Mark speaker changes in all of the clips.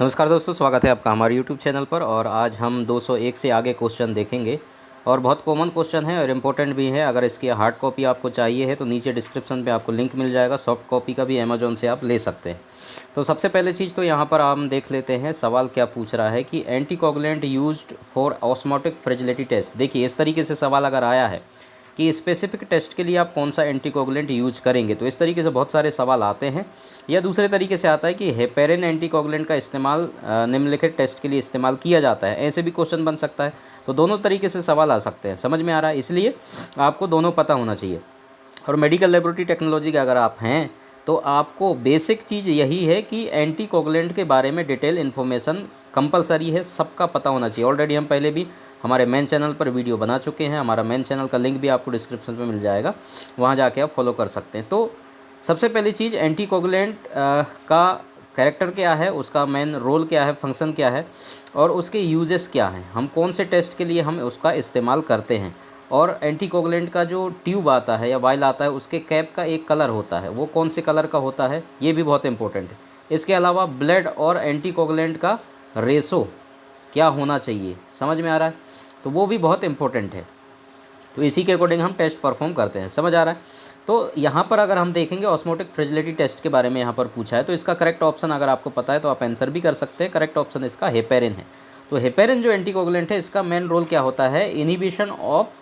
Speaker 1: नमस्कार दोस्तों, स्वागत है आपका हमारे YouTube चैनल पर। और आज हम 201 से आगे क्वेश्चन देखेंगे और बहुत कॉमन क्वेश्चन है और इम्पोर्टेंट भी है। अगर इसकी हार्ड कॉपी आपको चाहिए है तो नीचे डिस्क्रिप्शन पे आपको लिंक मिल जाएगा। सॉफ्ट कॉपी का भी अमेजोन से आप ले सकते हैं। तो सबसे पहले चीज़ तो यहाँ पर हम देख लेते हैं सवाल क्या पूछ रहा है कि anticoagulant used for osmotic fragility test. देखिए, इस तरीके से सवाल अगर आया है कि स्पेसिफिक टेस्ट के लिए आप कौन सा एंटीकोगुलेंट यूज करेंगे, तो इस तरीके से बहुत सारे सवाल आते हैं। या दूसरे तरीके से आता है कि हेपेरिन एंटीकोगुलेंट का इस्तेमाल निम्नलिखित टेस्ट के लिए इस्तेमाल किया जाता है, ऐसे भी क्वेश्चन बन सकता है। तो दोनों तरीके से सवाल आ सकते हैं, समझ में आ रहा है? इसलिए आपको दोनों पता होना चाहिए। और मेडिकल लेबोरेटरी टेक्नोलॉजी के अगर आप हैं तो आपको बेसिक चीज़ यही है कि एंटीकोगुलेंट के बारे में डिटेल इन्फॉर्मेशन कंपलसरी है, सबका पता होना चाहिए। ऑलरेडी हम पहले भी हमारे मेन चैनल पर वीडियो बना चुके हैं। हमारा मेन चैनल का लिंक भी आपको डिस्क्रिप्शन में मिल जाएगा, वहाँ जाके आप फॉलो कर सकते हैं। तो सबसे पहली चीज़, एंटीकोगुलेंट का कैरेक्टर क्या है, उसका मेन रोल क्या है, फंक्शन क्या है और उसके यूजेस क्या हैं, हम कौन से टेस्ट के लिए हम उसका इस्तेमाल करते हैं। और एंटीकोगुलेंट का जो ट्यूब आता है या वाइल आता है, उसके कैप का एक कलर होता है, वो कौन से कलर का होता है, ये भी बहुत इंपॉर्टेंट है। इसके अलावा ब्लड और एंटीकोगुलेंट का रेशो क्या होना चाहिए, समझ में आ रहा है? तो वो भी बहुत इंपॉर्टेंट है। तो इसी के अकॉर्डिंग हम टेस्ट परफॉर्म करते हैं, समझ आ रहा है? तो यहाँ पर अगर हम देखेंगे ऑस्मोटिक फ्रेजिलिटी टेस्ट के बारे में यहाँ पर पूछा है, तो इसका करेक्ट ऑप्शन अगर आपको पता है तो आप आंसर भी कर सकते हैं। करेक्ट ऑप्शन इसका हेपेरिन है। तो हेपेरिन जो एंटीकोगुलेंट है, इसका मेन रोल क्या होता है, इनिबिशन ऑफ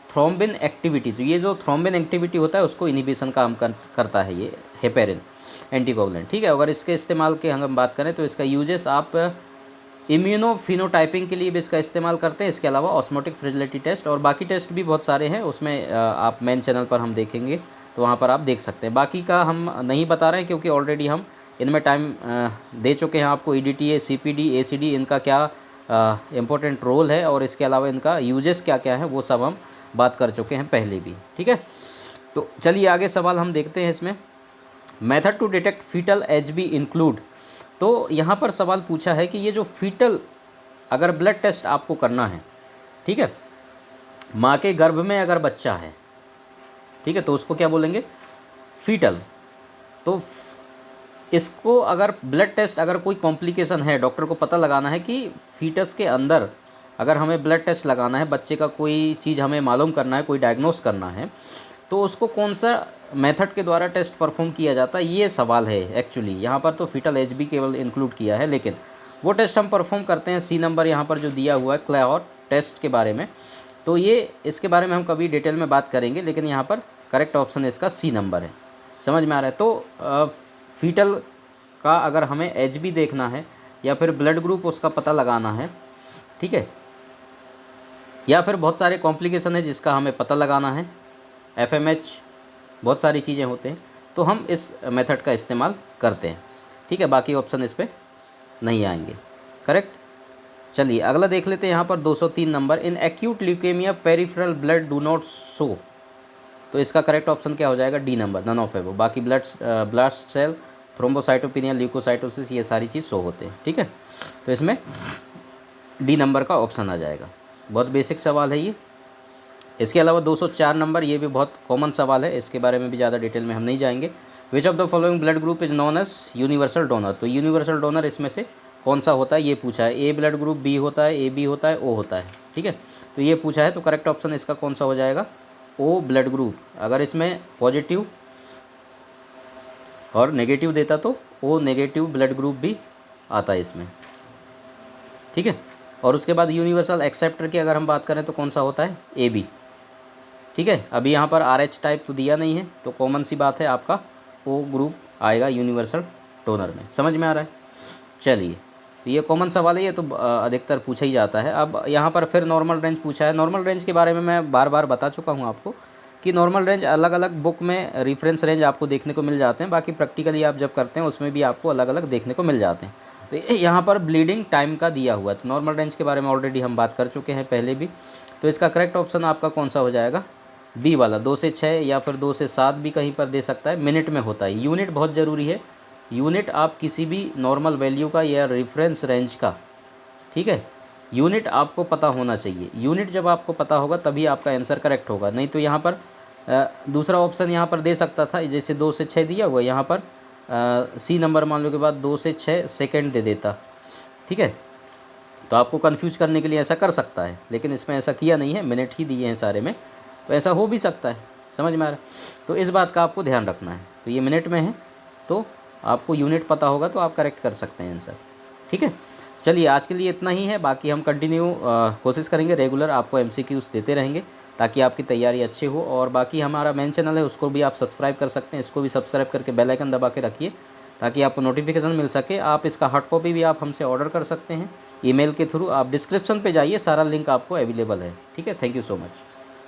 Speaker 1: थ्रोम्बिन एक्टिविटी। तो ये जो थ्रोम्बिन एक्टिविटी होता है उसको इनिबिशन काम करता है ये हेपेरिन एंटीकोगुलेंट, ठीक है। अगर इसके इस्तेमाल की हम बात करें तो इसका यूजेस आप इम्यूनोफिनोटाइपिंग के लिए भी इसका इस्तेमाल करते हैं। इसके अलावा ऑस्मोटिक फ्रेजिलिटी टेस्ट और बाकी टेस्ट भी बहुत सारे हैं, उसमें आप मेन चैनल पर हम देखेंगे तो वहाँ पर आप देख सकते हैं। बाकी का हम नहीं बता रहे हैं क्योंकि ऑलरेडी हम इनमें टाइम दे चुके हैं आपको। ईडीटीए, सीपीडी, एसीडी, इनका क्या इम्पोर्टेंट रोल है और इसके अलावा इनका यूजेस क्या क्या है, वो सब हम बात कर चुके हैं पहले भी, ठीक है। तो चलिए आगे सवाल हम देखते हैं। इसमें method to detect foetal Hb include. तो यहाँ पर सवाल पूछा है कि ये जो फीटल अगर ब्लड टेस्ट आपको करना है, ठीक है, माँ के गर्भ में अगर बच्चा है, ठीक है, तो उसको क्या बोलेंगे, फीटल। तो इसको अगर ब्लड टेस्ट अगर कोई कॉम्प्लिकेशन है, डॉक्टर को पता लगाना है कि फीटस के अंदर अगर हमें ब्लड टेस्ट लगाना है, बच्चे का कोई चीज़ हमें मालूम करना है, कोई डायग्नोस करना है, तो उसको कौन सा मेथड के द्वारा टेस्ट परफॉर्म किया जाता है, ये सवाल है एक्चुअली। यहाँ पर तो फीटल एचबी केवल इंक्लूड किया है, लेकिन वो टेस्ट हम परफॉर्म करते हैं। सी नंबर यहाँ पर जो दिया हुआ है क्लैहॉट टेस्ट के बारे में, तो ये इसके बारे में हम कभी डिटेल में बात करेंगे, लेकिन यहाँ पर करेक्ट ऑप्शन इसका सी नंबर है, समझ में आ रहा है? तो फीटल का अगर हमें एचबी देखना है या फिर ब्लड ग्रुप उसका पता लगाना है, ठीक है, या फिर बहुत सारे कॉम्प्लिकेशन है जिसका हमें पता लगाना है, एफएमएच, बहुत सारी चीज़ें होते हैं, तो हम इस मेथड का इस्तेमाल करते हैं, ठीक है। बाकी ऑप्शन इस पर नहीं आएंगे, करेक्ट। चलिए अगला देख लेते हैं। यहाँ पर 203 number, in acute leukaemia peripheral blood do not show. तो इसका करेक्ट ऑप्शन क्या हो जाएगा, डी नंबर, नन ऑफ एबो। बाकी ब्लड सेल, थ्रोम्बोसाइटोपिनिया, ल्यूकोसाइटोसिस, ये सारी चीज़ शो होते हैं, ठीक है। तो इसमें डी नंबर का ऑप्शन आ जाएगा। बहुत बेसिक सवाल है ये। इसके अलावा 204 नंबर, ये भी बहुत कॉमन सवाल है, इसके बारे में भी ज़्यादा डिटेल में हम नहीं जाएंगे। Which of the following blood group is known as universal donor. तो यूनिवर्सल डोनर इसमें से कौन सा होता है, ये पूछा है। ए ब्लड ग्रुप, बी होता है, ए बी होता है, ओ होता है, ठीक है। तो ये पूछा है, तो करेक्ट ऑप्शन इसका कौन सा हो जाएगा, ओ ब्लड ग्रुप। अगर इसमें पॉजिटिव और नेगेटिव देता तो ओ नेगेटिव ब्लड ग्रुप भी आता है इसमें, ठीक है। और उसके बाद यूनिवर्सल एक्सेप्टर की अगर हम बात करें तो कौन सा होता है, ए बी, ठीक है। अभी यहाँ पर आर एच टाइप तो दिया नहीं है, तो कॉमन सी बात है, आपका ओ ग्रुप आएगा यूनिवर्सल डोनर में, समझ में आ रहा है? चलिए, तो ये कॉमन सवाल है, ये तो अधिकतर पूछा ही जाता है। अब यहाँ पर फिर नॉर्मल रेंज पूछा है। नॉर्मल रेंज के बारे में मैं बार बार बता चुका हूँ आपको कि नॉर्मल रेंज अलग अलग बुक में रेफरेंस रेंज आपको देखने को मिल जाते हैं, बाकी प्रैक्टिकली आप जब करते हैं उसमें भी आपको अलग अलग देखने को मिल जाते हैं। तो यहाँ पर ब्लीडिंग टाइम का दिया हुआ है, तो नॉर्मल रेंज के बारे में ऑलरेडी हम बात कर चुके हैं पहले भी। तो इसका करेक्ट ऑप्शन आपका कौन सा हो जाएगा, बी वाला, 2 से 6 या फिर 2 से 7 भी कहीं पर दे सकता है। मिनट में होता है, यूनिट बहुत ज़रूरी है। यूनिट आप किसी भी नॉर्मल वैल्यू का या रेफरेंस रेंज का, ठीक है, यूनिट आपको पता होना चाहिए। यूनिट जब आपको पता होगा तभी आपका आंसर करेक्ट होगा, नहीं तो यहाँ पर दूसरा ऑप्शन यहाँ पर दे सकता था, जैसे 2 से 6 दिया हुआ, यहाँ पर सी नंबर मान लो के बाद 2 से 6 सेकेंड दे देता, ठीक है। तो आपको कन्फ्यूज़ करने के लिए ऐसा कर सकता है, लेकिन इसमें ऐसा किया नहीं है, मिनट ही दिए हैं सारे में, तो ऐसा हो भी सकता है। समझ में आ रहा है? तो इस बात का आपको ध्यान रखना है। तो ये मिनट में है, तो आपको यूनिट पता होगा तो आप करेक्ट कर सकते हैं आंसर। ठीक है, चलिए आज के लिए इतना ही है। बाकी हम कंटिन्यू कोशिश करेंगे रेगुलर आपको MCQs देते रहेंगे ताकि आपकी तैयारी अच्छी हो। और बाकी हमारा मेन चैनल है, उसको भी आप सब्सक्राइब कर सकते हैं, इसको भी सब्सक्राइब करके बेल आइकन दबा के रखिए ताकि आपको नोटिफिकेशन मिल सके। आप इसका हार्ड कॉपी भी आप हमसे ऑर्डर कर सकते हैं ईमेल के थ्रू। आप डिस्क्रिप्शन पे जाइए, सारा लिंक आपको अवेलेबल है। ठीक है, थैंक यू सो मच।